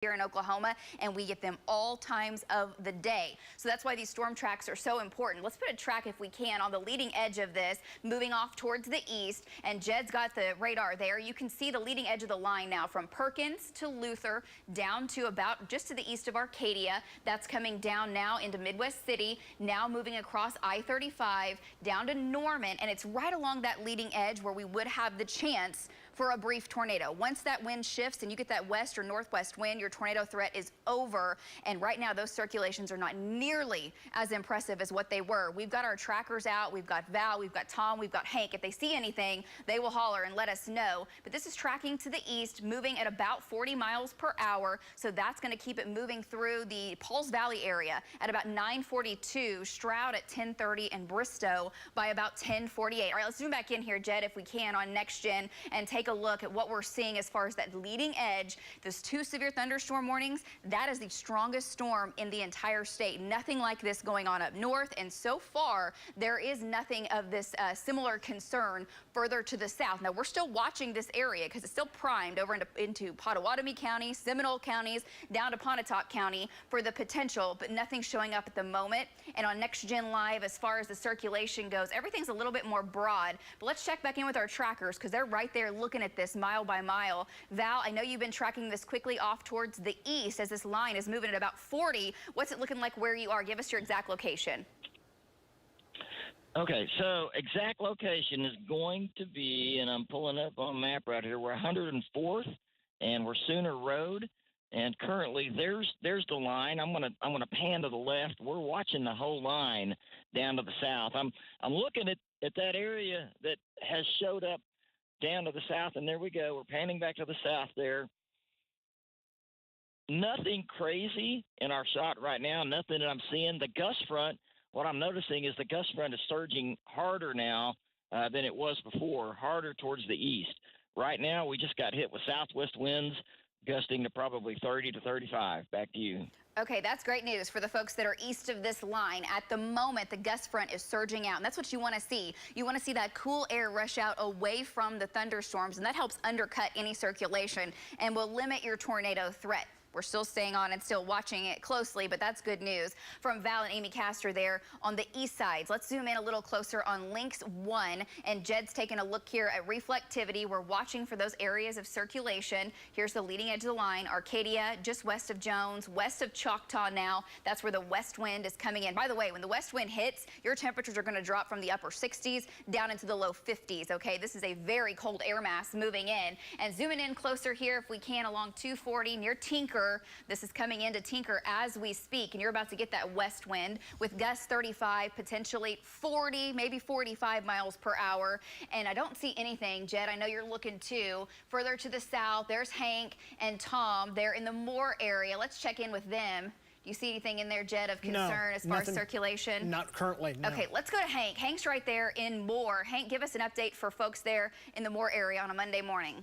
here in Oklahoma, and we get them all times of the day. So that's why these storm tracks are so important. Let's put a track, if we can, on the leading edge of this, moving off towards the east. And Jed's got the radar there. You can see the leading edge of the line now from Perkins to Luther down to about just to the east of Arcadia. That's coming down now into Midwest City, now moving across I-35 down to Norman, and it's right along that leading edge where we would have the chance for a brief tornado. Once that wind shifts and you get that west or northwest wind, your tornado threat is over. And right now, those circulations are not nearly as impressive as what they were. We've got our trackers out. We've got Val, we've got Tom, we've got Hank. If they see anything, they will holler and let us know. But this is tracking to the east, moving at about 40 miles per hour. So that's going to keep it moving through the Pauls Valley area at about 9:42, Stroud at 10:30, and Bristow by about 10:48. All right, let's zoom back in here, Jed, if we can, on Next Gen and take a look at what we're seeing as far as that leading edge. Those 2 severe thunderstorm warnings, that is the strongest storm in the entire state. Nothing like this going on up north, and so far there is nothing of this similar concern further to the south. Now we're still watching this area because it's still primed over into Pottawatomie County, Seminole counties, down to Pontotoc County for the potential, but nothing showing up at the moment. And on Next Gen Live, as far as the circulation goes, everything's a little bit more broad. But let's check back in with our trackers because they're right there looking at this mile by mile. Val, I know you've been tracking this quickly off towards the east as this line is moving at about 40. What's it looking like where you are? Give us your exact location. Okay, so exact location is going to be, and I'm pulling up on a map right here, we're 104th and we're Sooner Road. And currently there's the line. I'm gonna pan to the left. We're watching the whole line down to the south. I'm looking at that area that has showed up down to the south, and there we go. We're panning back to the south there. Nothing crazy in our shot right now, nothing that I'm seeing. The gust front, what I'm noticing is the gust front is surging harder now than it was before, harder towards the east. Right now, we just got hit with southwest winds gusting to probably 30 to 35. Back to you. Okay, that's great news for the folks that are east of this line. At the moment, the gust front is surging out, and that's what you want to see. You want to see that cool air rush out away from the thunderstorms, and that helps undercut any circulation and will limit your tornado threat. We're still staying on and still watching it closely, but that's good news from Val and Amy Castor there on the east sides. Let's zoom in a little closer on Lynx 1, and Jed's taking a look here at reflectivity. We're watching for those areas of circulation. Here's the leading edge of the line, Arcadia, just west of Jones, west of Choctaw now. That's where the west wind is coming in. By the way, when the west wind hits, your temperatures are going to drop from the upper 60s down into the low 50s, okay? This is a very cold air mass moving in. And zooming in closer here, if we can, along 240 near Tinker. This is coming into Tinker as we speak, and you're about to get that west wind with gusts 35, potentially 40, maybe 45 miles per hour. And I don't see anything, Jed. I know you're looking too. Further to the south, there's Hank and Tom. They're in the Moore area. Let's check in with them. Do you see anything in there, Jed, of concern as far as circulation? Not currently, no. Okay, let's go to Hank. Hank's right there in Moore. Hank, give us an update for folks there in the Moore area on a Monday morning.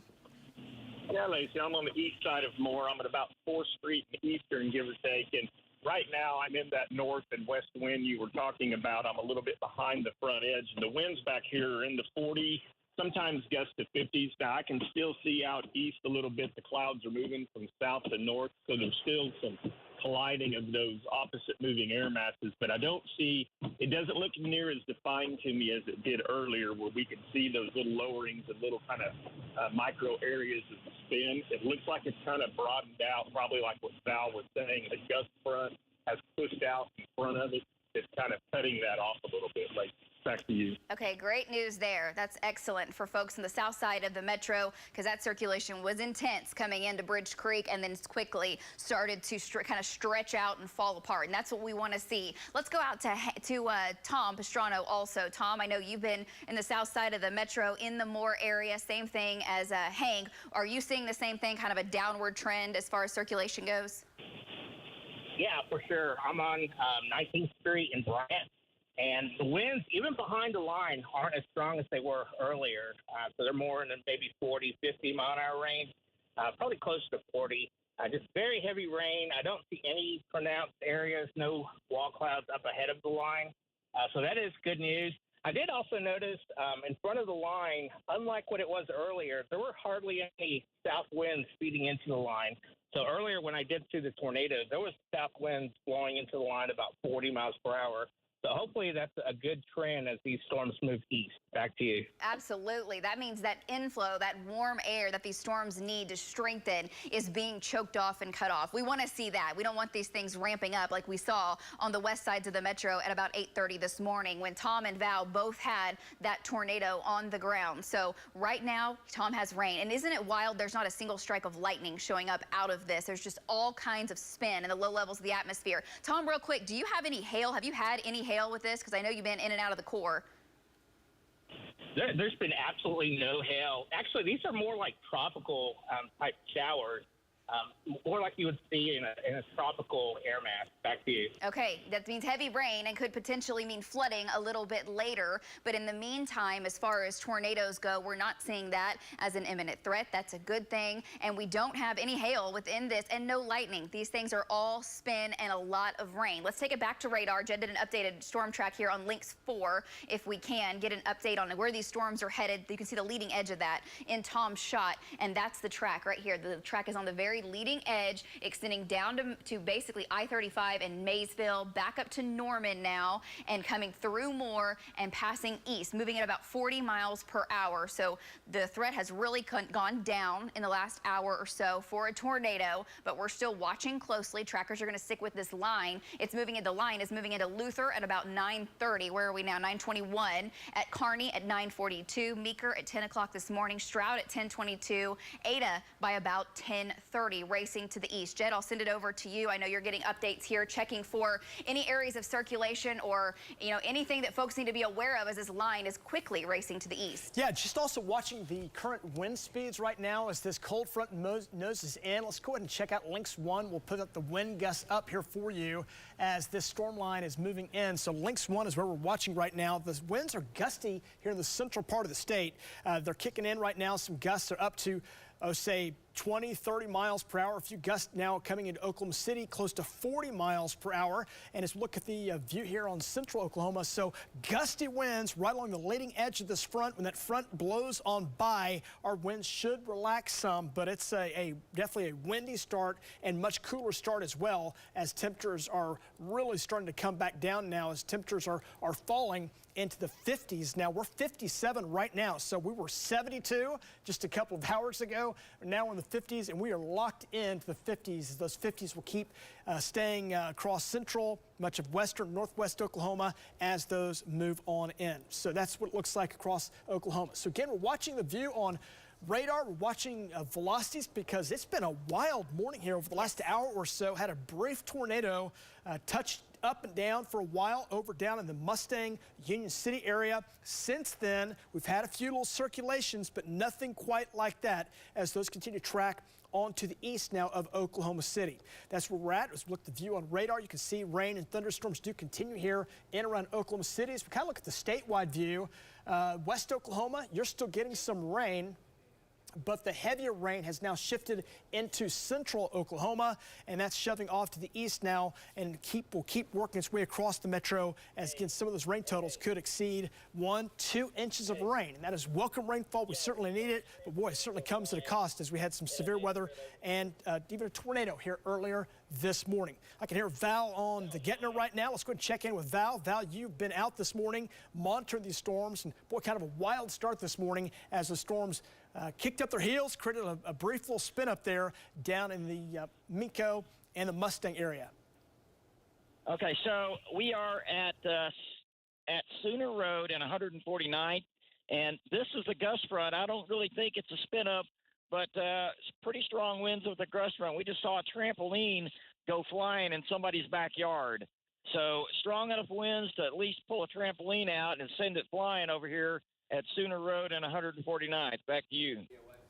Yeah, Lacey, I'm on the east side of Moore. I'm at about 4th Street and Eastern, give or take. And right now, I'm in that north and west wind you were talking about. I'm a little bit behind the front edge. And the winds back here are in the 40, sometimes gusts to 50s. Now, I can still see out east a little bit. The clouds are moving from south to north, so there's still some colliding of those opposite moving air masses, but I don't see, it doesn't look near as defined to me as it did earlier, where we could see those little lowerings and little kind of micro areas of spin. It looks like it's kind of broadened out, probably like what Val was saying. The gust front has pushed out in front of it. It's kind of cutting that off a little bit. Like, back to you. Okay, great news there. That's excellent for folks on the south side of the metro, because that circulation was intense coming into Bridge Creek and then quickly started to kind of stretch out and fall apart. And that's what we want to see. Let's go out to Tom Pastrano also. Tom, I know you've been in the south side of the metro in the Moore area. Same thing as Hank. Are you seeing the same thing, kind of a downward trend as far as circulation goes? Yeah, for sure. I'm on 19th Street in Bryant. And the winds, even behind the line, aren't as strong as they were earlier. So they're more in the maybe 40, 50 mile an hour range, probably closer to 40. Just very heavy rain. I don't see any pronounced areas, no wall clouds up ahead of the line. So that is good news. I did also notice in front of the line, unlike what it was earlier, there were hardly any south winds feeding into the line. So earlier when I did see the tornado, there was south winds blowing into the line about 40 miles per hour. So hopefully that's a good trend as these storms move east. Back to you. Absolutely. That means that inflow, that warm air that these storms need to strengthen is being choked off and cut off. We want to see that. We don't want these things ramping up like we saw on the west sides of the metro at about 8:30 this morning when Tom and Val both had that tornado on the ground. So right now, Tom has rain. And isn't it wild? There's not a single strike of lightning showing up out of this. There's just all kinds of spin in the low levels of the atmosphere. Tom, real quick, do you have any hail? Have you had any hail with this? Because I know you've been in and out of the core. There's been absolutely no hail. Actually, these are more like tropical type showers, more like you would see in a tropical air mass. Back to you. Okay, that means heavy rain and could potentially mean flooding a little bit later. But in the meantime, as far as tornadoes go, we're not seeing that as an imminent threat. That's a good thing. And we don't have any hail within this and no lightning. These things are all spin and a lot of rain. Let's take it back to radar. Jed did an updated storm track here on Lynx 4. If we can get an update on where these storms are headed, you can see the leading edge of that in Tom's shot. And that's the track right here. The track is on the very leading edge, extending down to basically I-35 and Maysville, back up to Norman now, and coming through Moore and passing east, moving at about 40 miles per hour. So the threat has really gone down in the last hour or so for a tornado, but we're still watching closely. Trackers are going to stick with this line. The line is moving into Luther at about 9:30. Where are we now? 9:21. At Kearney at 9:42. Meeker at 10 o'clock this morning. Stroud at 10:22. Ada by about 10:30, racing to the east. Jed, I'll send it over to you. I know you're getting updates here, checking for any areas of circulation or anything that folks need to be aware of as this line is quickly racing to the east. Yeah, just also watching the current wind speeds right now as this cold front noses in. Let's go ahead and check out Lynx 1. We'll put up the wind gusts up here for you as this storm line is moving in. So Lynx 1 is where we're watching right now. The winds are gusty here in the central part of the state. They're kicking in right now. Some gusts are up to say 20, 30 miles per hour. A few gusts now coming into Oklahoma City, close to 40 miles per hour. And as we look at the view here on central Oklahoma, so gusty winds right along the leading edge of this front. When that front blows on by, our winds should relax some, but it's definitely a windy start and much cooler start as well, as temperatures are really starting to come back down now as temperatures are falling into the 50s. Now we're 57 right now, so we were 72 just a couple of hours ago. Now we're in the 50s, and we are locked into the 50s. Those 50s will keep staying across central, much of western, northwest Oklahoma as those move on in. So that's what it looks like across Oklahoma. So again, we're watching the view on radar. We're watching velocities because it's been a wild morning here over the last hour or so. Had a brief tornado touched up and down for a while over down in the Mustang, Union City area. Since then, we've had a few little circulations, but nothing quite like that as those continue to track on to the east now of Oklahoma City. That's where we're at. As we look at the view on radar, you can see rain and thunderstorms do continue here in and around Oklahoma City. As we kind of look at the statewide view, West Oklahoma, you're still getting some rain, but the heavier rain has now shifted into central Oklahoma, and that's shoving off to the east now and will keep working its way across the metro as, again, some of those rain totals could exceed 1-2 inches of rain. And that is welcome rainfall. We certainly need it, but boy, it certainly comes at a cost as we had some severe weather and even a tornado here earlier this morning. I can hear Val on the Getner right now. Let's go ahead and check in with Val. Val, you've been out this morning monitoring these storms, and boy, kind of a wild start this morning as the storms kicked up their heels, created a brief little spin up there down in the Minco and the Mustang area. Okay, so we are at Sooner Road and 149th, and this is the gust front. I don't really think it's a spin up, but it's pretty strong winds with the gust front. We just saw a trampoline go flying in somebody's backyard. So strong enough winds to at least pull a trampoline out and send it flying over here at Sooner Road and 149th. Back to you.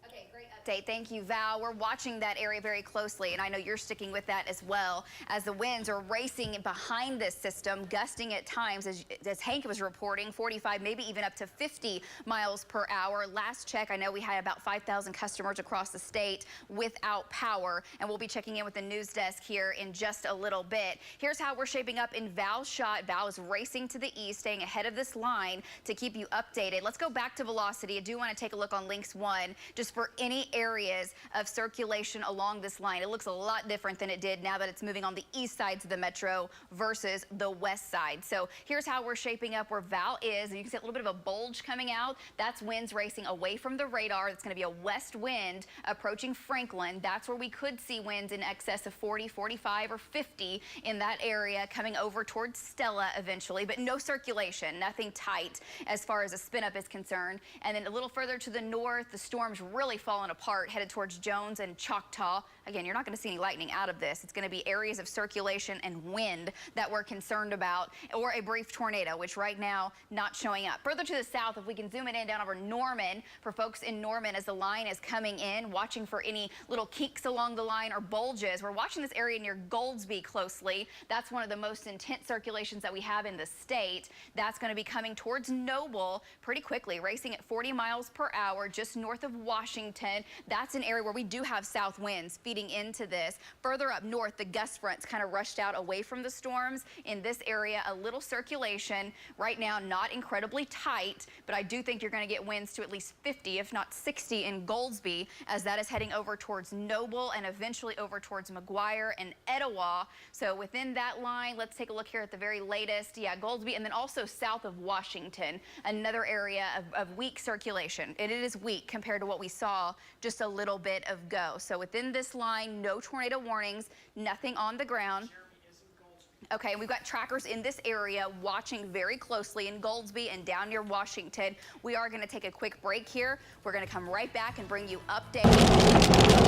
Okay, great update. Thank you, Val. We're watching that area very closely, and I know you're sticking with that as well, as the winds are racing behind this system, gusting at times, as Hank was reporting, 45, maybe even up to 50 miles per hour. Last check, I know we had about 5,000 customers across the state without power, and we'll be checking in with the news desk here in just a little bit. Here's how we're shaping up in Val's shot. Val is racing to the east, staying ahead of this line to keep you updated. Let's go back to velocity. I do want to take a look on Lynx 1 just for any areas of circulation along this line. It looks a lot different than it did now that it's moving on the east sides of the metro versus the west side. So here's how we're shaping up where Val is. And you can see a little bit of a bulge coming out. That's winds racing away from the radar. It's going to be a west wind approaching Franklin. That's where we could see winds in excess of 40, 45, or 50 in that area coming over towards Stella eventually, but no circulation, nothing tight as far as a spin up is concerned. And then a little further to the north, the storm's really falling apart, headed towards Jones and Choctaw. Again, you're not going to see any lightning out of this. It's going to be areas of circulation and wind that we're concerned about, or a brief tornado, which right now not showing up. Further to the south, if we can zoom it in down over Norman, for folks in Norman as the line is coming in, watching for any little kinks along the line or bulges. We're watching this area near Goldsby closely. That's one of the most intense circulations that we have in the state. That's going to be coming towards Noble pretty quickly, racing at 40 miles per hour just north of Washington. That's an area where we do have south winds feeding into this. Further up north, the gust fronts kind of rushed out away from the storms. In this area, a little circulation. Right now, not incredibly tight, but I do think you're going to get winds to at least 50, if not 60 in Goldsby, as that is heading over towards Noble and eventually over towards McGuire and Etowah. So within that line, let's take a look here at the very latest. Yeah, Goldsby, and then also south of Washington, another area of weak circulation. It is weak compared to what we saw just a little bit ago. So within this line, no tornado warnings, nothing on the ground. Okay, we've got trackers in this area watching very closely in Goldsby and down near Washington. We are going to take a quick break here. We're going to come right back and bring you updates.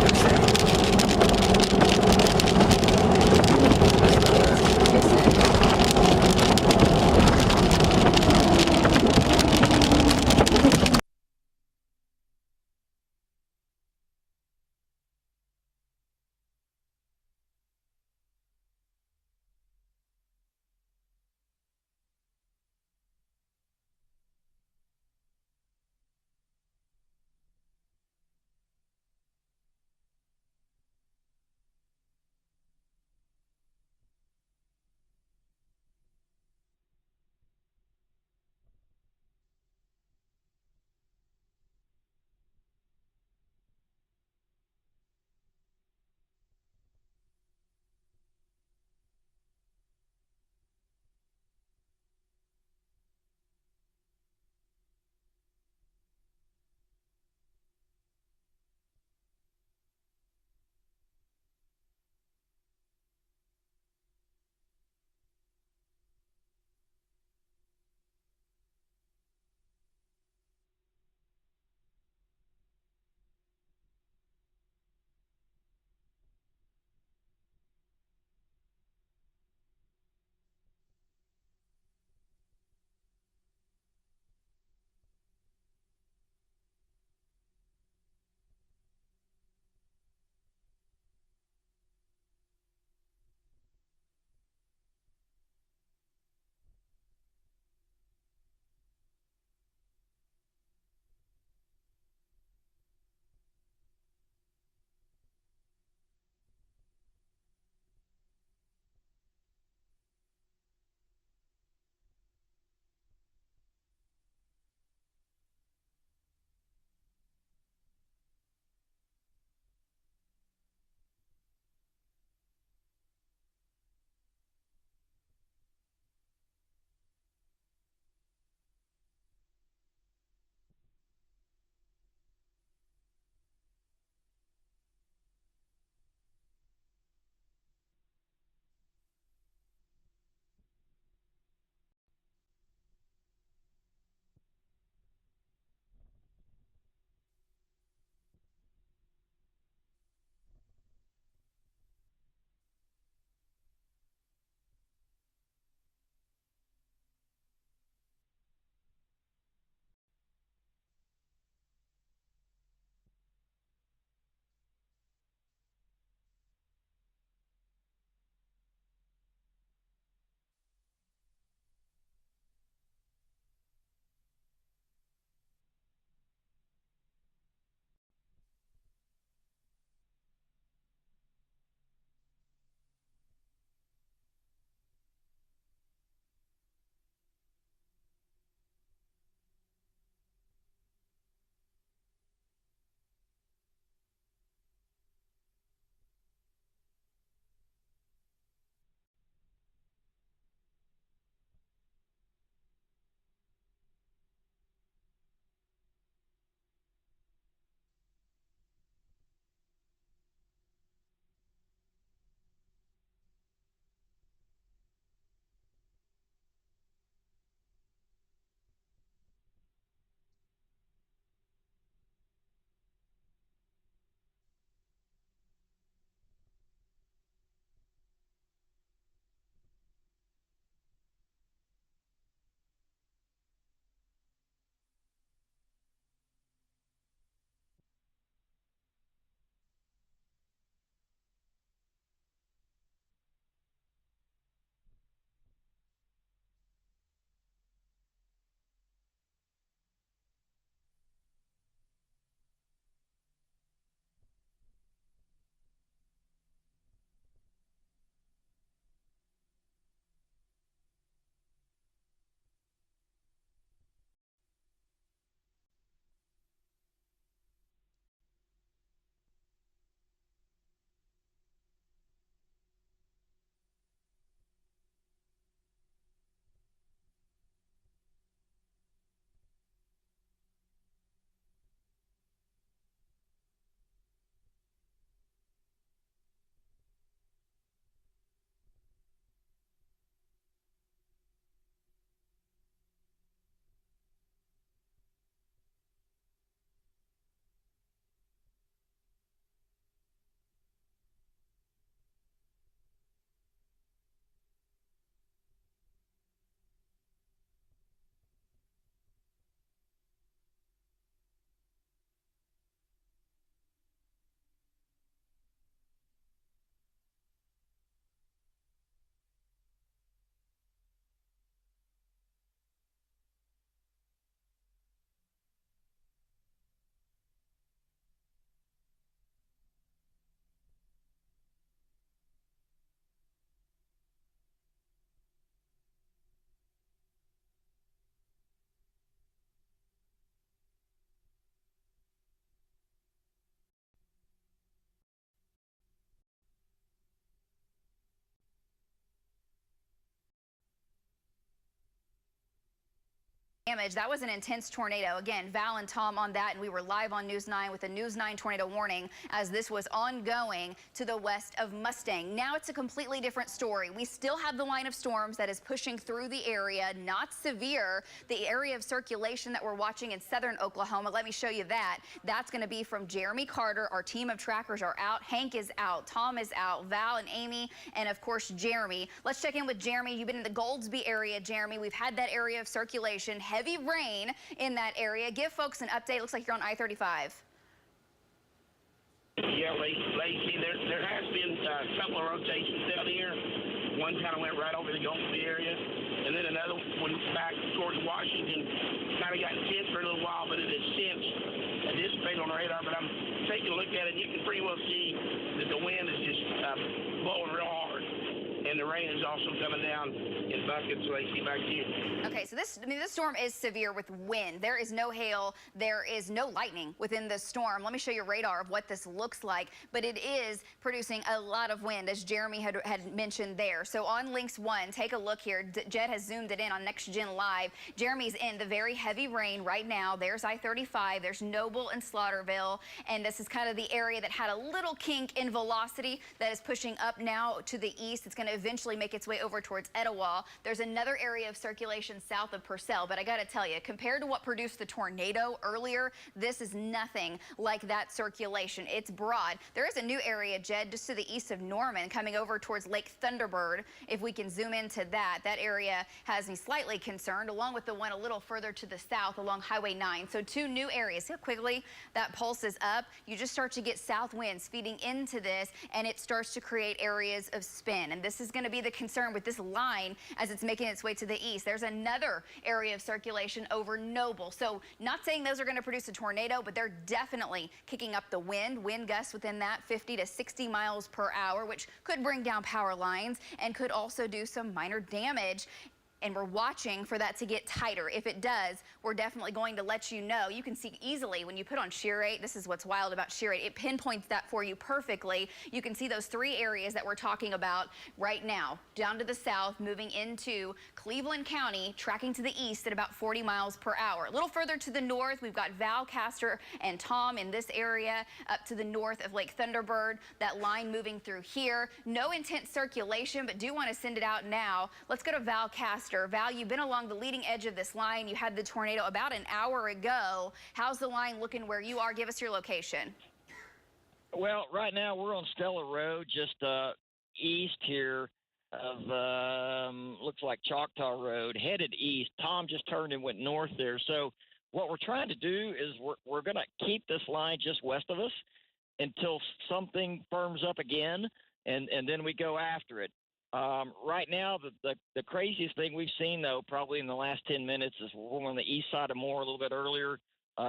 damage. That was an intense tornado. Again, Val and Tom on that, and we were live on News 9 with a News 9 tornado warning as this was ongoing to the west of Mustang. Now it's a completely different story. We still have the line of storms that is pushing through the area, not severe. The area of circulation that we're watching in southern Oklahoma, let me show you that. That's going to be from Jeremy Carter. Our team of trackers are out. Hank is out. Tom is out. Val and Amy, and of course, Jeremy. Let's check in with Jeremy. You've been in the Goldsby area, Jeremy. We've had that area of circulation. Heavy rain in that area. Give folks an update. Looks like you're on I-35. Yeah, Lacey, there has been a couple of rotations out here. One kind of went right over the Goldsby area, and then another one back towards Washington. Kind of got intense for a little while, but it has since dissipated on the radar. But I'm taking a look at it, and you can pretty well see that the wind is just blowing real hard. And the rain is also coming down in buckets, Lacey, back here. Okay, so this storm is severe with wind. There is no hail. There is no lightning within this storm. Let me show you radar of what this looks like. But it is producing a lot of wind, as Jeremy had mentioned there. So on Lynx 1, take a look here. Jed has zoomed it in on Next Gen Live. Jeremy's in the very heavy rain right now. There's I-35. There's Noble and Slaughterville. And this is kind of the area that had a little kink in velocity that is pushing up now to the east. It's going to eventually make its way over towards Etowah. There's another area of circulation south of Purcell, but I got to tell you, compared to what produced the tornado earlier, this is nothing like that circulation. It's broad. There is a new area, Jed, just to the east of Norman, coming over towards Lake Thunderbird. If we can zoom into that, that area has me slightly concerned, along with the one a little further to the south along Highway 9. So two new areas. See how quickly that pulse is up? You just start to get south winds feeding into this, and it starts to create areas of spin. And this is going to be the concern with this line as it's making its way to the east. There's another area of circulation over Noble. So not saying those are going to produce a tornado, but they're definitely kicking up the wind gusts within that 50 to 60 miles per hour, which could bring down power lines and could also do some minor damage. And we're watching for that to get tighter. If it does, we're definitely going to let you know. You can see easily when you put on shear rate. This is what's wild about shear rate. It pinpoints that for you perfectly. You can see those three areas that we're talking about right now. Down to the south, moving into Cleveland County, tracking to the east at about 40 miles per hour. A little further to the north, we've got Val, Castor, and Tom in this area up to the north of Lake Thunderbird. That line moving through here. No intense circulation, but do want to send it out now. Let's go to Val, Castor. Val, you've been along the leading edge of this line. You had the tornado about an hour ago. How's the line looking where you are? Give us your location. Well, right now we're on Stella Road, just east here of looks like Choctaw Road, headed east. Tom just turned and went north there. So what we're trying to do is we're going to keep this line just west of us until something firms up again, and then we go after it. Right now, the craziest thing we've seen, though, probably in the last 10 minutes is we're on the east side of Moore a little bit earlier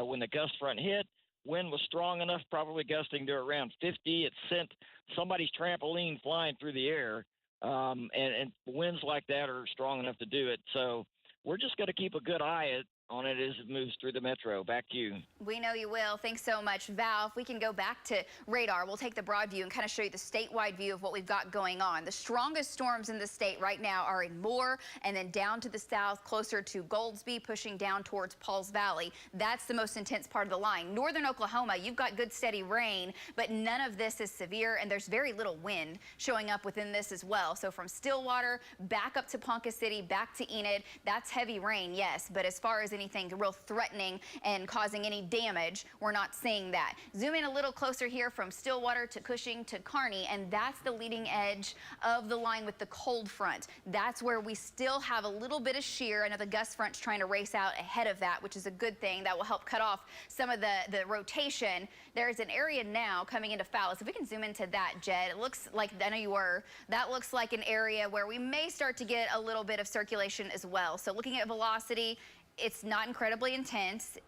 when the gust front hit. Wind was strong enough, probably gusting to around 50. It sent somebody's trampoline flying through the air, and winds like that are strong enough to do it. So we're just going to keep a good eye on it as it moves through the metro. Back to you. We know you will. Thanks so much, Val. If we can go back to radar, we'll take the broad view and kind of show you the statewide view of what we've got going on. The strongest storms in the state right now are in Moore and then down to the south, closer to Goldsby, pushing down towards Pauls Valley. That's the most intense part of the line. Northern Oklahoma, you've got good steady rain, but none of this is severe, and there's very little wind showing up within this as well. So from Stillwater back up to Ponca City, back to Enid, that's heavy rain, yes, but as far as anything real threatening and causing any damage, we're not seeing that. Zoom in a little closer here from Stillwater to Cushing to Kearney, and that's the leading edge of the line with the cold front. That's where we still have a little bit of shear. I know the gust front's trying to race out ahead of that, which is a good thing. That will help cut off some of the rotation. There's an area now coming into Fallis. If we can zoom into that, Jed, it looks like, I know you were, that looks like an area where we may start to get a little bit of circulation as well. So looking at velocity, it's not incredibly intense.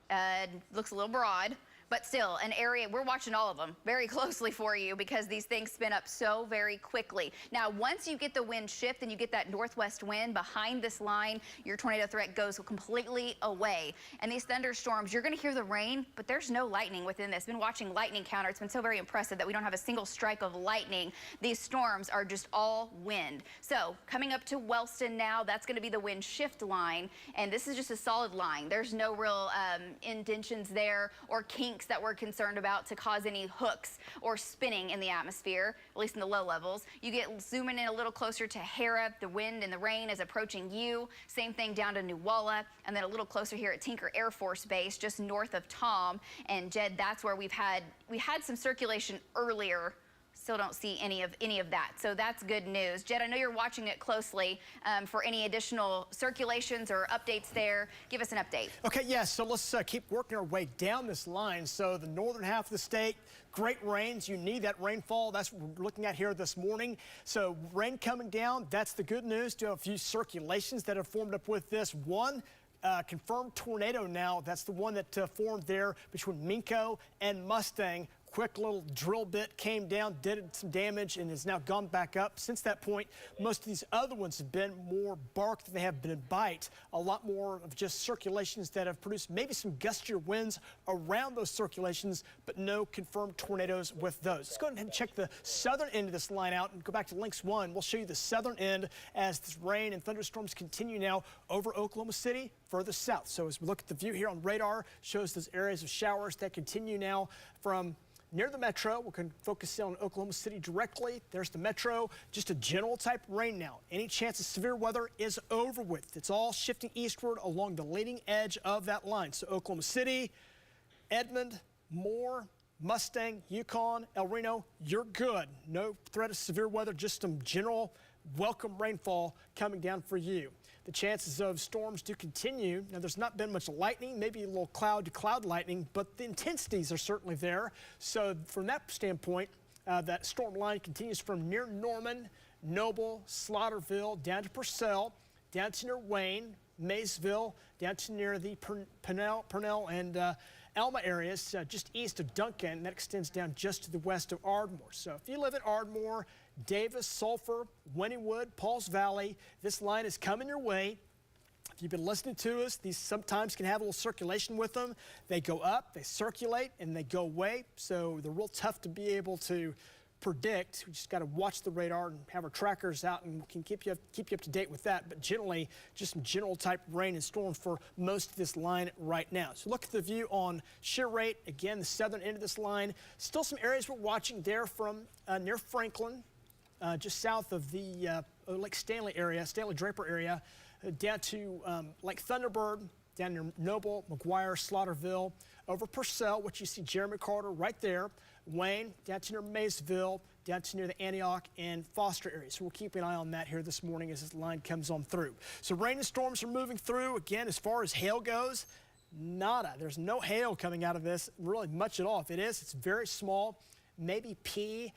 Looks a little broad, But still, an area, we're watching all of them very closely for you because these things spin up so very quickly. Now, once you get the wind shift and you get that northwest wind behind this line, your tornado threat goes completely away. And these thunderstorms, you're going to hear the rain, but there's no lightning within this. Been watching lightning counter. It's been so very impressive that we don't have a single strike of lightning. These storms are just all wind. So coming up to Wellston now, that's going to be the wind shift line. And this is just a solid line. There's no real indentions there or kinks that we're concerned about to cause any hooks or spinning in the atmosphere, at least in the low levels. You get zooming in a little closer to Hara, the wind and the rain is approaching you. Same thing down to Newalla, and then a little closer here at Tinker Air Force Base, just north of Tom. And Jed, that's where we had some circulation earlier. Still don't see any of that. So that's good news. Jed, I know you're watching it closely. For any additional circulations or updates there, give us an update. Okay, yes, so let's keep working our way down this line. So the northern half of the state, great rains. You need that rainfall. That's what we're looking at here this morning. So rain coming down, that's the good news. Do have a few circulations that have formed up with this. One confirmed tornado now. That's the one that formed there between Minco and Mustang. Quick little drill bit came down, did some damage, and has now gone back up. Since that point, most of these other ones have been more bark than they have been bite. A lot more of just circulations that have produced maybe some gustier winds around those circulations, but no confirmed tornadoes with those. Let's go ahead and check the southern end of this line out and go back to Lynx 1. We'll show you the southern end as this rain and thunderstorms continue now over Oklahoma City, further south. So as we look at the view here on radar, shows those areas of showers that continue now from near the metro. We can focus on Oklahoma City directly. There's the metro, just a general type rain now. Any chance of severe weather is over with. It's all shifting eastward along the leading edge of that line. So Oklahoma City, Edmond, Moore, Mustang, Yukon, El Reno, you're good. No threat of severe weather, just some general welcome rainfall coming down for you. The chances of storms do continue. Now, there's not been much lightning, maybe a little cloud-to-cloud lightning, but the intensities are certainly there. So from that standpoint, that storm line continues from near Norman, Noble, Slaughterville, down to Purcell, down to near Wayne, Maysville, down to near the Purnell and Alma areas, just east of Duncan, and that extends down just to the west of Ardmore. So if you live at Ardmore, Davis, Sulphur, Wynnewood, Pauls Valley, this line is coming your way. If you've been listening to us, these sometimes can have a little circulation with them. They go up, they circulate, and they go away. So they're real tough to be able to predict. We just got to watch the radar and have our trackers out, and we can keep you up to date with that. But generally, just some general type rain and storm for most of this line right now. So look at the view on shear rate. Again, the southern end of this line. Still some areas we're watching there from near Franklin, just south of the Lake Stanley area, Stanley Draper area, down to Lake Thunderbird, down near Noble, McGuire, Slaughterville, over Purcell, which you see Jeremy Carter right there, Wayne, down to near Maysville, down to near the Antioch and Foster area. So we'll keep an eye on that here this morning as this line comes on through. So rain and storms are moving through. Again, as far as hail goes, nada. There's no hail coming out of this, really much at all. If it is, it's very small, maybe pea.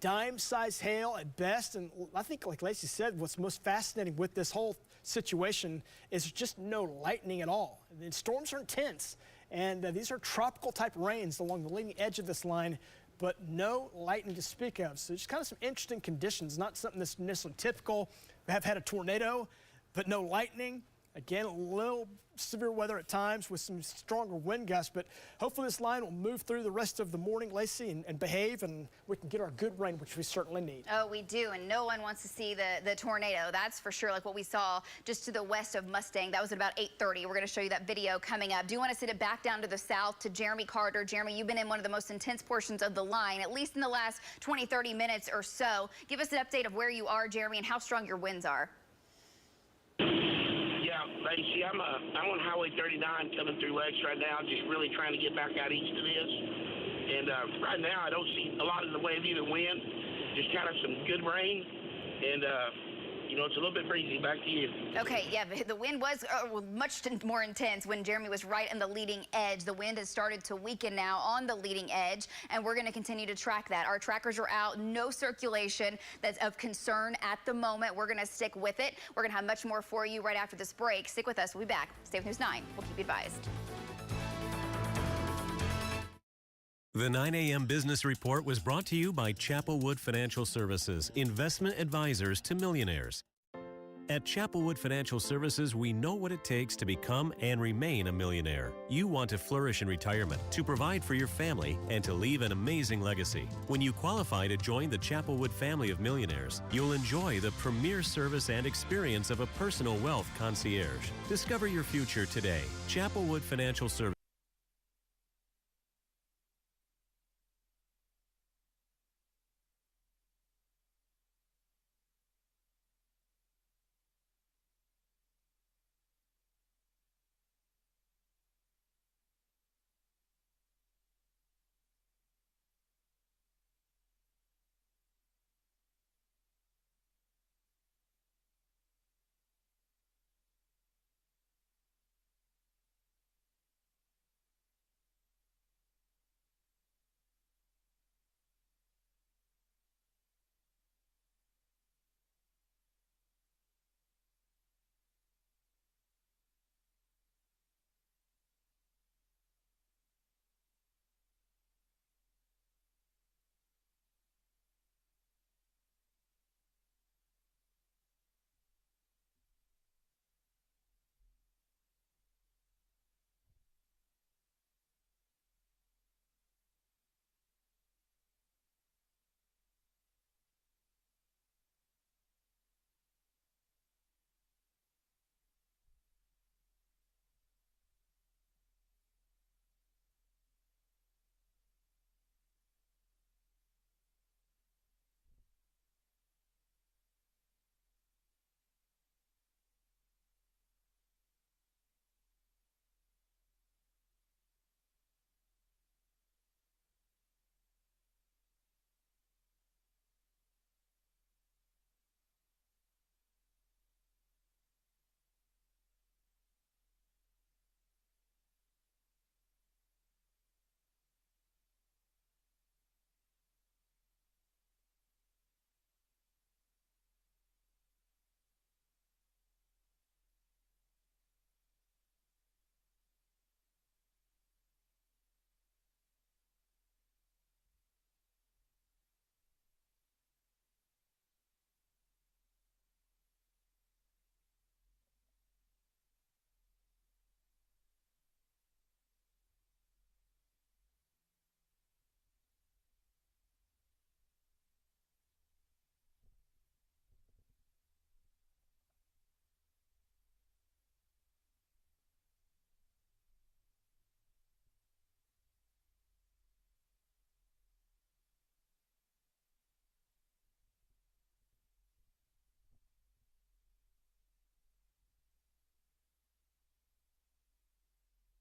Dime-sized hail at best, and I think, like Lacey said, what's most fascinating with this whole situation is just no lightning at all. And storms are intense, and these are tropical-type rains along the leading edge of this line, but no lightning to speak of. So just kind of some interesting conditions, not something that's necessarily typical. We have had a tornado, but no lightning. Again, a little severe weather at times with some stronger wind gusts, but hopefully this line will move through the rest of the morning, Lacey, and behave, and we can get our good rain, which we certainly need. Oh, we do, and no one wants to see the tornado. That's for sure, like what we saw just to the west of Mustang. That was at about 8:30. We're going to show you that video coming up. Do you want to sit it back down to the south to Jeremy Carter? Jeremy, you've been in one of the most intense portions of the line, at least in the last 20, 30 minutes or so. Give us an update of where you are, Jeremy, and how strong your winds are. Yeah, Lacey, I'm on Highway 39 coming through Lex right now, just really trying to get back out east of this. And right now, I don't see a lot in the way of either wind, just kind of some good rain. And, you know, it's a little bit breezy. Back to you. Okay, yeah, the wind was much more intense when Jeremy was right on the leading edge. The wind has started to weaken now on the leading edge, and we're going to continue to track that. Our trackers are out, no circulation that's of concern at the moment. We're going to stick with it. We're going to have much more for you right after this break. Stick with us. We'll be back. Stay with News 9. We'll keep you advised. The 9 a.m. Business Report was brought to you by Chapelwood Financial Services, investment advisors to millionaires. At Chapelwood Financial Services, we know what it takes to become and remain a millionaire. You want to flourish in retirement, to provide for your family, and to leave an amazing legacy. When you qualify to join the Chapelwood family of millionaires, you'll enjoy the premier service and experience of a personal wealth concierge. Discover your future today. Chapelwood Financial Services.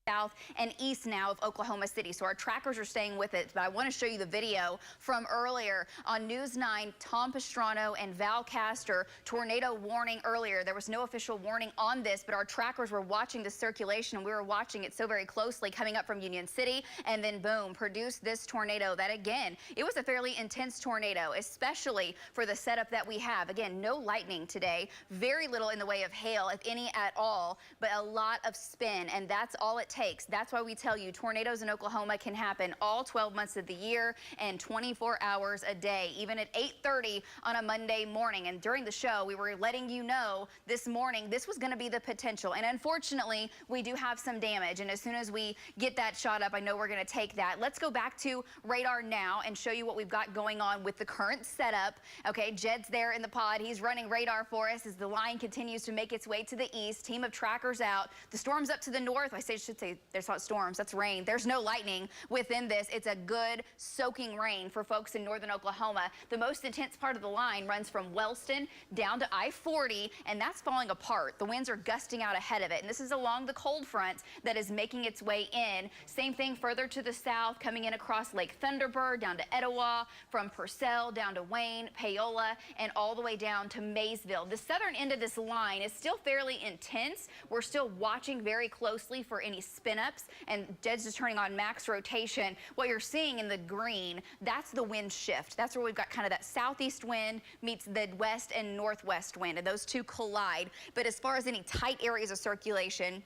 South and east now of Oklahoma City. So our trackers are staying with it, but I want to show you the video from earlier on News 9. Tom Pastrano and Val Castor, tornado warning earlier. There was no official warning on this, but our trackers were watching the circulation, and we were watching it so very closely coming up from Union City, and then boom, produced this tornado that, again, it was a fairly intense tornado, especially for the setup that we have. Again, no lightning today, very little in the way of hail, if any at all, but a lot of spin, and that's all it takes. That's why we tell you tornadoes in Oklahoma can happen all 12 months of the year and 24 hours a day, even at 8:30 on a Monday morning. And during the show, we were letting you know this morning this was going to be the potential. And unfortunately, we do have some damage. And as soon as we get that shot up, I know we're going to take that. Let's go back to radar now and show you what we've got going on with the current setup. Okay, Jed's there in the pod. He's running radar for us as the line continues to make its way to the east. Team of trackers out. The storm's up to the north. I should say there's not storms, that's rain. There's no lightning within this. It's a good soaking rain for folks in northern Oklahoma. The most intense part of the line runs from Wellston down to I-40, and that's falling apart. The winds are gusting out ahead of it, and this is along the cold front that is making its way in. Same thing further to the south, coming in across Lake Thunderbird, down to Etowah, from Purcell down to Wayne, Paola, and all the way down to Maysville. The southern end of this line is still fairly intense. We're still watching very closely for any spin-ups, and Jed's just turning on max rotation. What you're seeing in the green, that's the wind shift. That's where we've got kind of that southeast wind meets the west and northwest wind, and those two collide. But as far as any tight areas of circulation,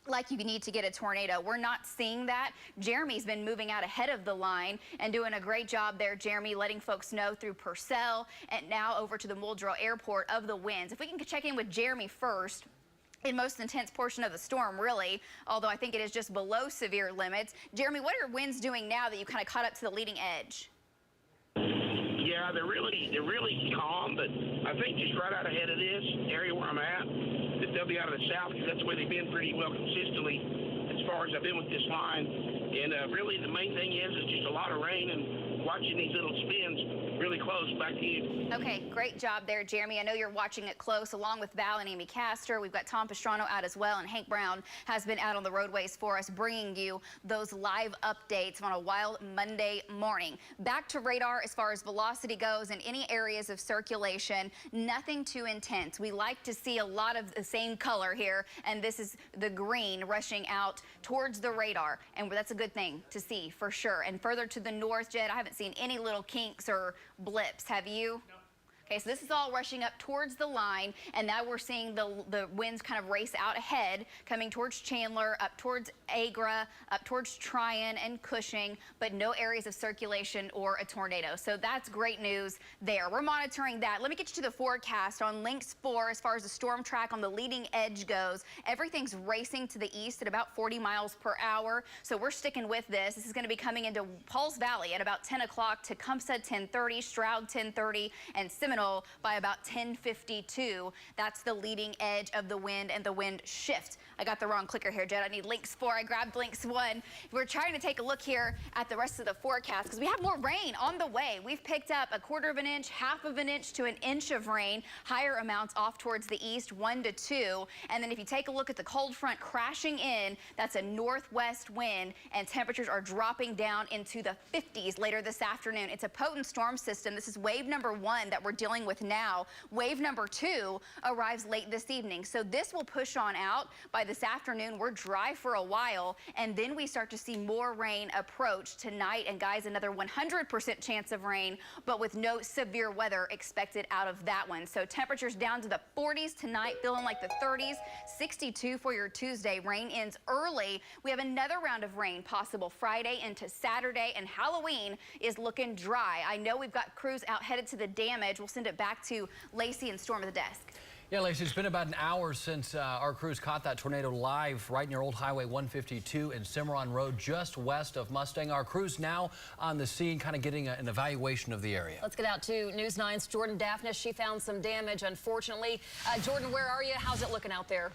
like you need to get a tornado. We're not seeing that. Jeremy's been moving out ahead of the line and doing a great job there, Jeremy, letting folks know through Purcell and now over to the Muldrow Airport of the winds. If we can check in with Jeremy first. In most intense portion of the storm, really, although I think it is just below severe limits. Jeremy, what are winds doing now that you kind of caught up to the leading edge? Yeah, they're really calm, but I think just right out ahead of this area where I'm at, that they'll be out of the south because that's where they've been pretty well consistently as far as I've been with this line. And really the main thing is just a lot of rain and watching these little spins really close. Back to you. Okay, great job there, Jeremy. I know you're watching it close along with Val and Amy Castor. We've got Tom Pastrano out as well, and Hank Brown has been out on the roadways for us, bringing you those live updates on a wild Monday morning. Back to radar as far as velocity goes in any areas of circulation, nothing too intense. We like to see a lot of the same color here, and this is the green rushing out towards the radar, and that's a good thing to see for sure. And further to the north, Jed, I haven't seen any little kinks or blips. Have you? No. Okay, so this is all rushing up towards the line, and now we're seeing the winds kind of race out ahead, coming towards Chandler, up towards Agra, up towards Tryon and Cushing, but no areas of circulation or a tornado. So that's great news there. We're monitoring that. Let me get you to the forecast on Lynx 4 as far as the storm track on the leading edge goes. Everything's racing to the east at about 40 miles per hour, so we're sticking with this. This is going to be coming into Pauls Valley at about 10 o'clock, Tecumseh 10:30, Stroud 10:30, and Seminole by about 10:52. That's the leading edge of the wind and the wind shift. I got the wrong clicker here, Jed. I need Lynx 4. I grabbed Lynx 1. We're trying to take a look here at the rest of the forecast because we have more rain on the way. We've picked up a 1/4 of an inch, 1/2 of an inch to an inch of rain, higher amounts off towards the east, 1 to 2. And then if you take a look at the cold front crashing in, that's a northwest wind, and temperatures are dropping down into the 50s later this afternoon. It's a potent storm system. This is wave number 1 that we're dealing with now. Wave number 2 arrives late this evening. So this will push on out. By this afternoon, we're dry for a while, and then we start to see more rain approach tonight. And guys, another 100% chance of rain, but with no severe weather expected out of that one. So temperatures down to the 40s tonight, feeling like the 30s, 62 for your Tuesday. Rain ends early. We have another round of rain possible Friday into Saturday, and Halloween is looking dry. I know we've got crews out headed to the damage. We'll send it back to Lacey and Storm at the desk. Yeah, Lacey, it's been about an hour since our crews caught that tornado live right near Old Highway 152 and Cimarron Road, just west of Mustang. Our crews now on the scene, kind of getting an evaluation of the area. Let's get out to News 9's Jordan Daphnis. She found some damage, unfortunately. Jordan, where are you? How's it looking out there?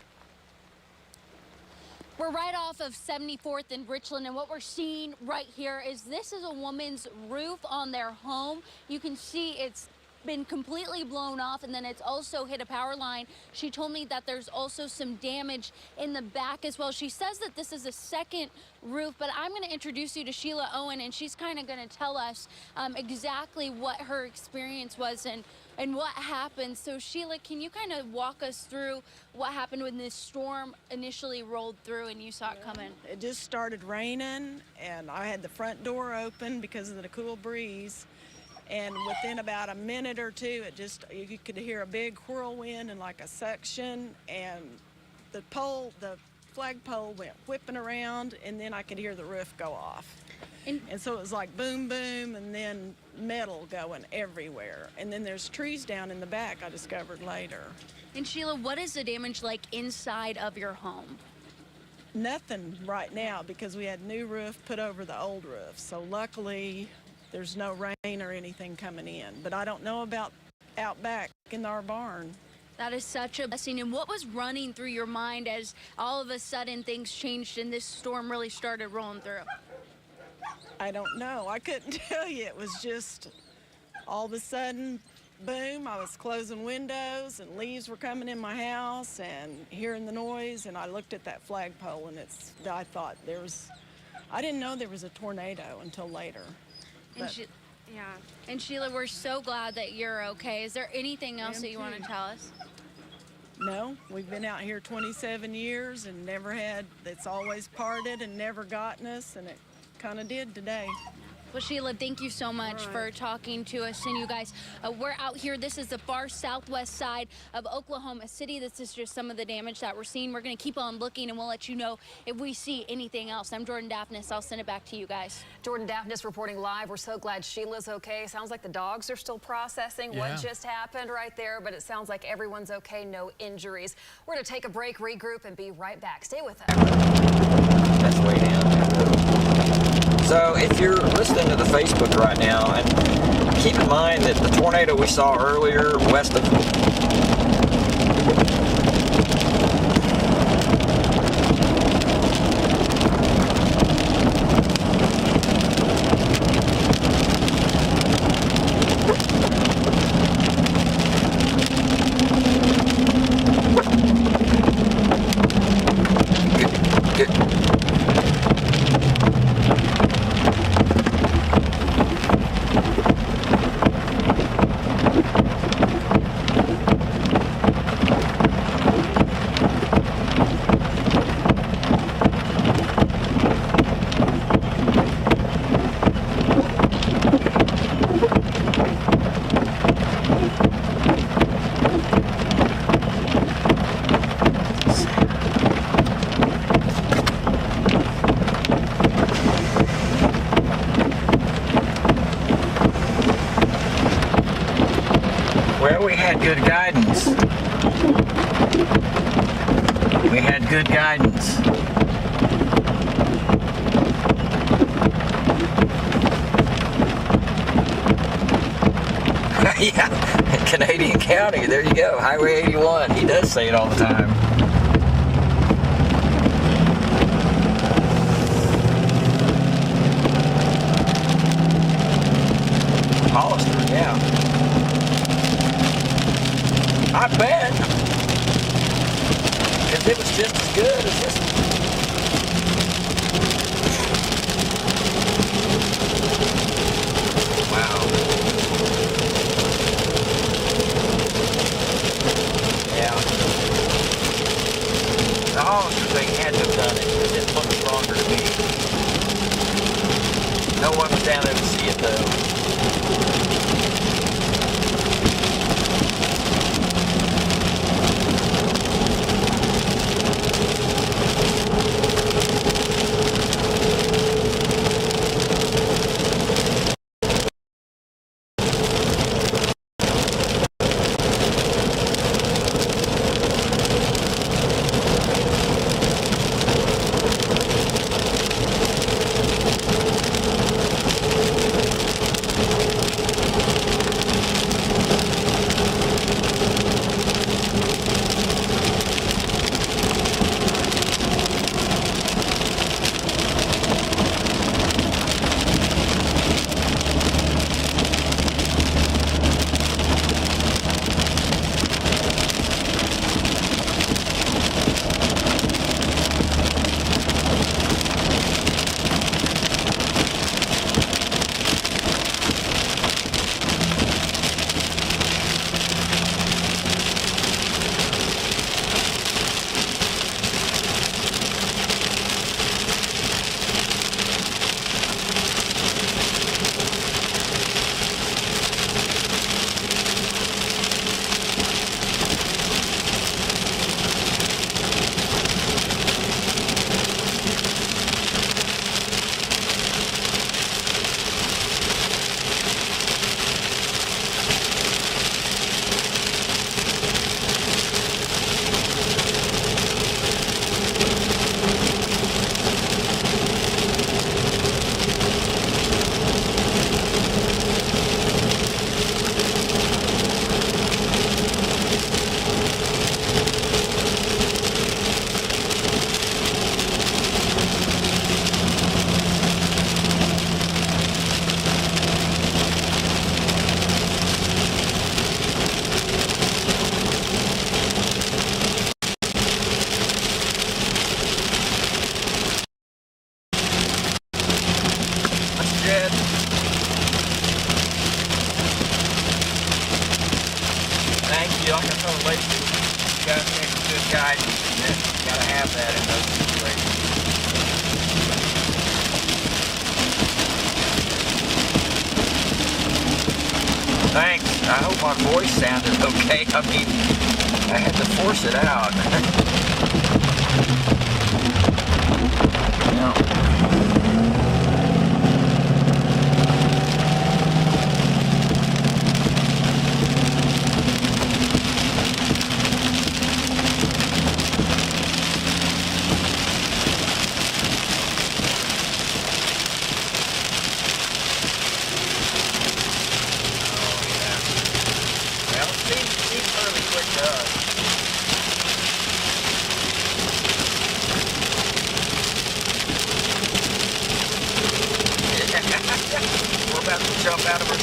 We're right off of 74th and Richland, and what we're seeing right here is this is a woman's roof on their home. You can see it's been completely blown off, and then it's also hit a power line. She told me that there's also some damage in the back as well. She says that this is a second roof, but I'm going to introduce you to Sheila Owen, and she's kind of going to tell us exactly what her experience was and what happened. So Sheila, can you kind of walk us through what happened when this storm initially rolled through and you saw it coming? It just started raining, and I had the front door open because of the cool breeze. And within about a minute or two, you could hear a big whirlwind and like a suction, and the flagpole went whipping around, and then I could hear the roof go off. And so it was like boom, boom, and then metal going everywhere. And then there's trees down in the back I discovered later. And Sheila, what is the damage like inside of your home? Nothing right now because we had new roof put over the old roof. So luckily, there's no rain or anything coming in, but I don't know about out back in our barn. That is such a blessing. And what was running through your mind as all of a sudden things changed and this storm really started rolling through? I don't know. I couldn't tell you. It was just all of a sudden, boom, I was closing windows and leaves were coming in my house and hearing the noise, and I looked at that flagpole, and I thought I didn't know there was a tornado until later. And Sheila, we're so glad that you're okay. Is there anything else that you want to tell us? No, we've been out here 27 years and it's always parted and never gotten us, and it kind of did today. Well, Sheila, thank you so much for talking to us. And you guys, we're out here. This is the far southwest side of Oklahoma City. This is just some of the damage that we're seeing. We're going to keep on looking, and we'll let you know if we see anything else. I'm Jordan Daphnis. I'll send it back to you guys. Jordan Daphnis reporting live. We're so glad Sheila's okay. Sounds like the dogs are still processing what just happened right there, but it sounds like everyone's okay. No injuries. We're going to take a break, regroup, and be right back. Stay with us. That's way down. So if you're listening to the Facebook right now, and keep in mind that the tornado we saw earlier west of good guidance. We had good guidance. Yeah, Canadian County, there you go, Highway 81. He does say it all the time. Hollister, yeah. I bet. Because it was just as good as this one. Wow. Yeah. The Hollister thing had to have done it because it looked stronger to me. No one was down there to see it though. Thanks. I hope my voice sounded okay. I mean, I had to force it out. We're about to jump out of our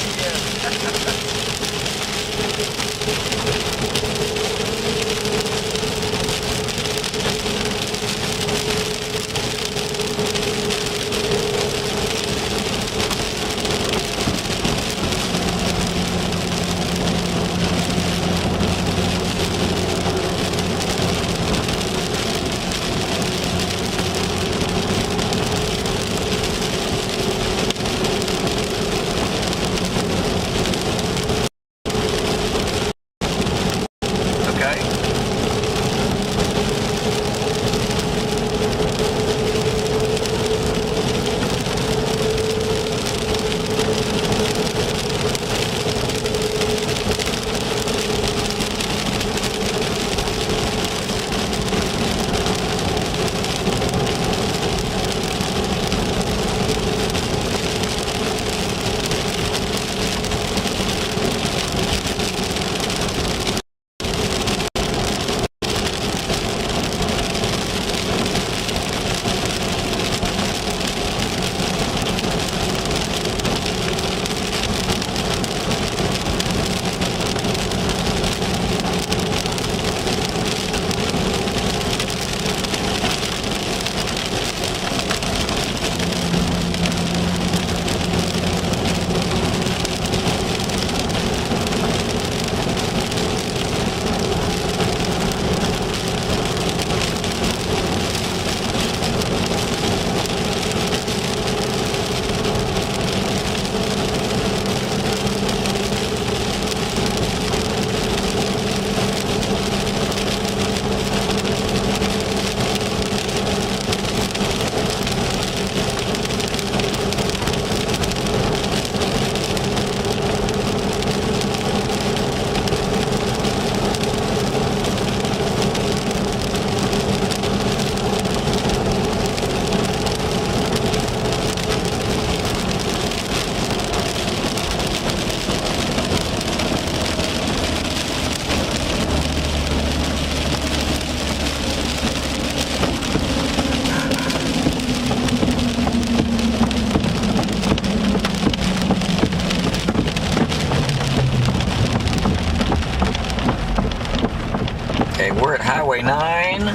We're at Highway 9.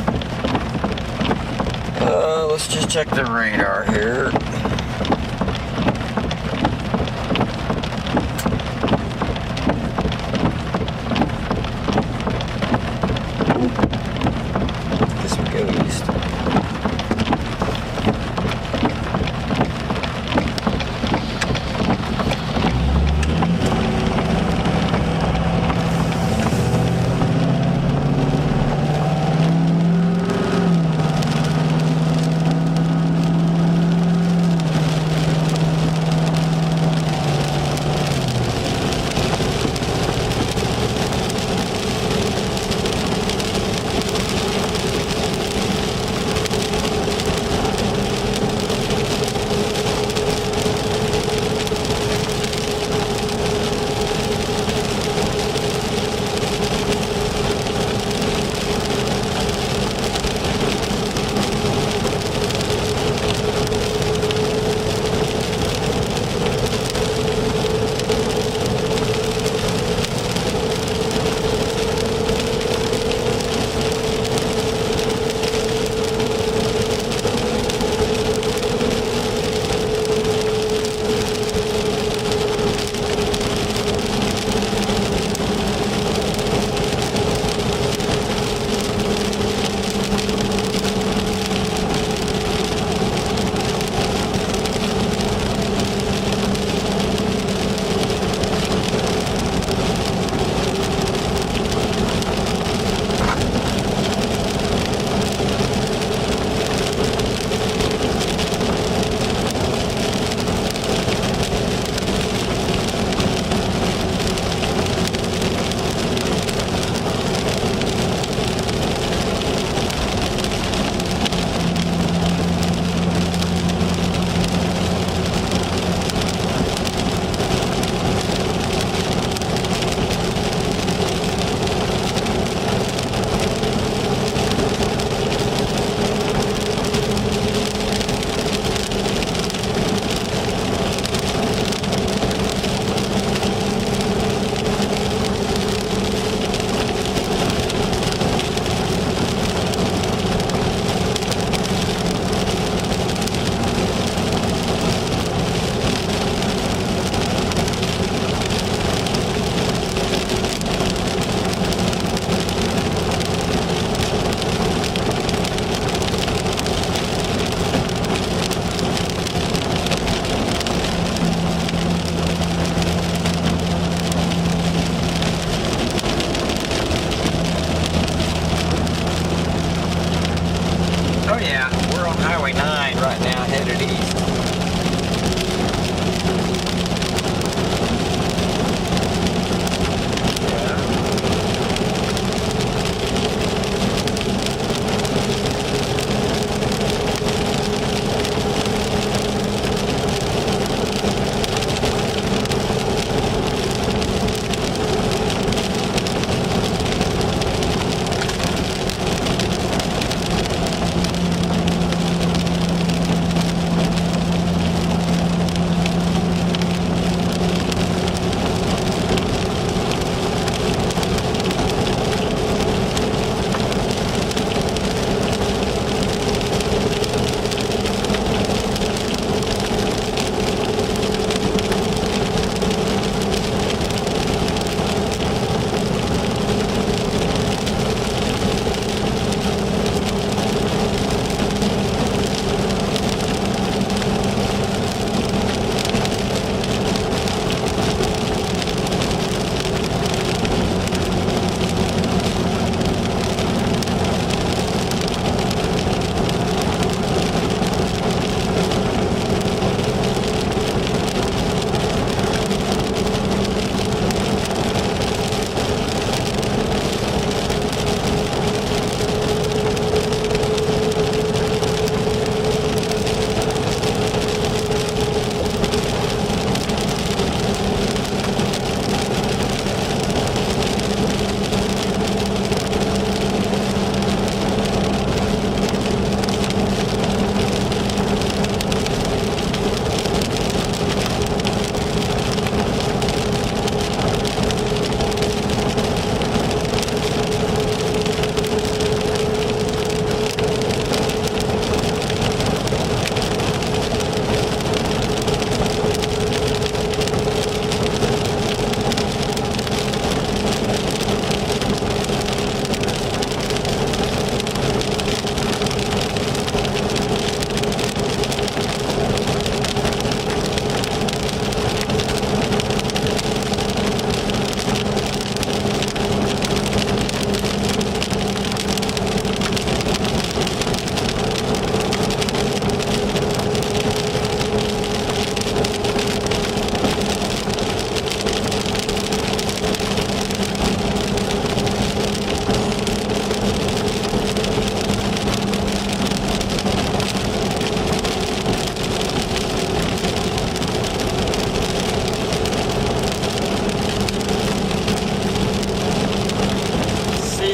Let's just check the radar here. Guess we go east.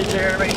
Jeremy.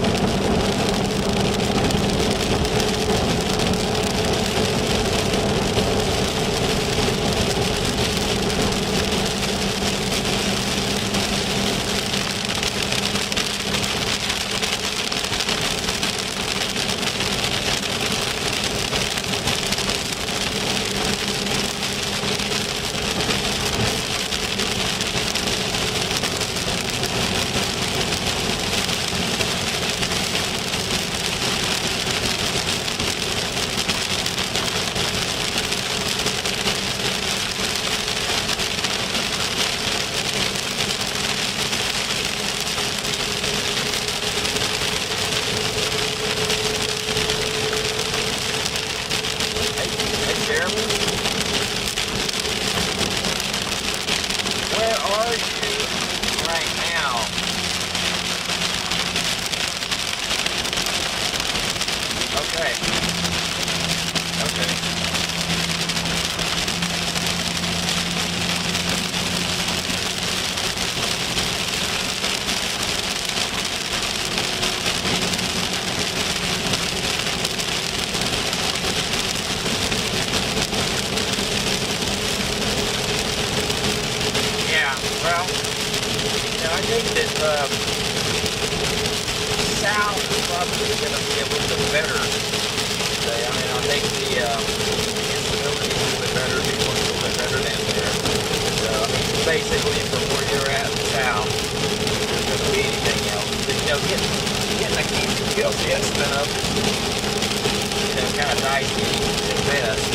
South is probably going to be a little bit better today. I mean, I think the instability is a little bit better, it looks a little bit better down there. So, I mean, basically from where you're at in the south, there's going to be anything else. But, you know, getting the PLC spin up, you know, kind of dicey at best.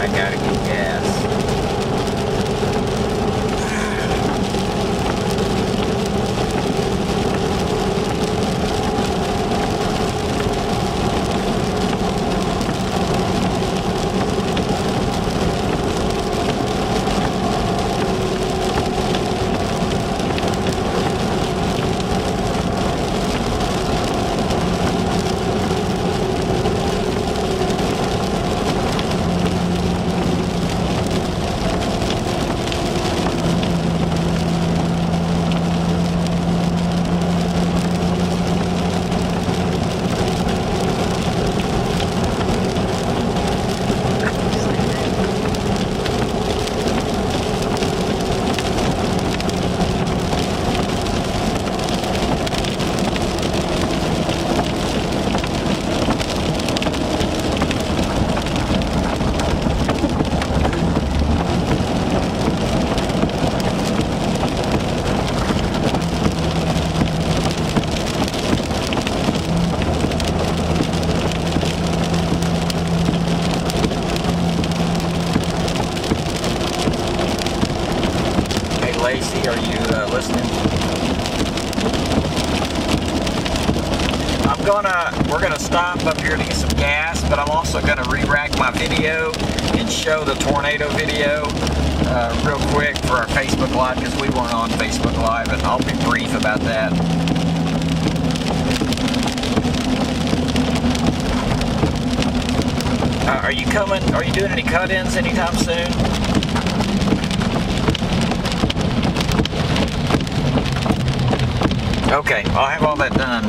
I gotta get gas. Lacey, are you listening? We're gonna stop up here to get some gas, but I'm also gonna re-rack my video and show the tornado video real quick for our Facebook Live, because we weren't on Facebook Live, and I'll be brief about that. Are you coming? Are you doing any cut-ins anytime soon? Okay, I'll have all that done.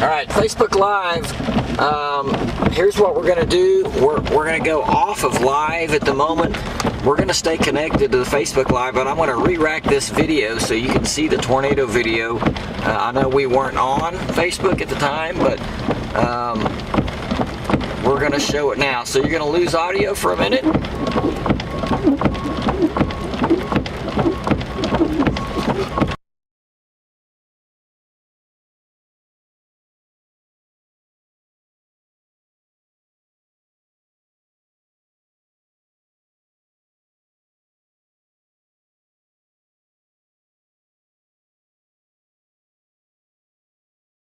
All right, Facebook Live. Here's what we're going to do. We're going to go off of live at the moment. We're going to stay connected to the Facebook Live, but I'm going to re-rack this video so you can see the tornado video. I know we weren't on Facebook at the time, but we're going to show it now. So you're going to lose audio for a minute.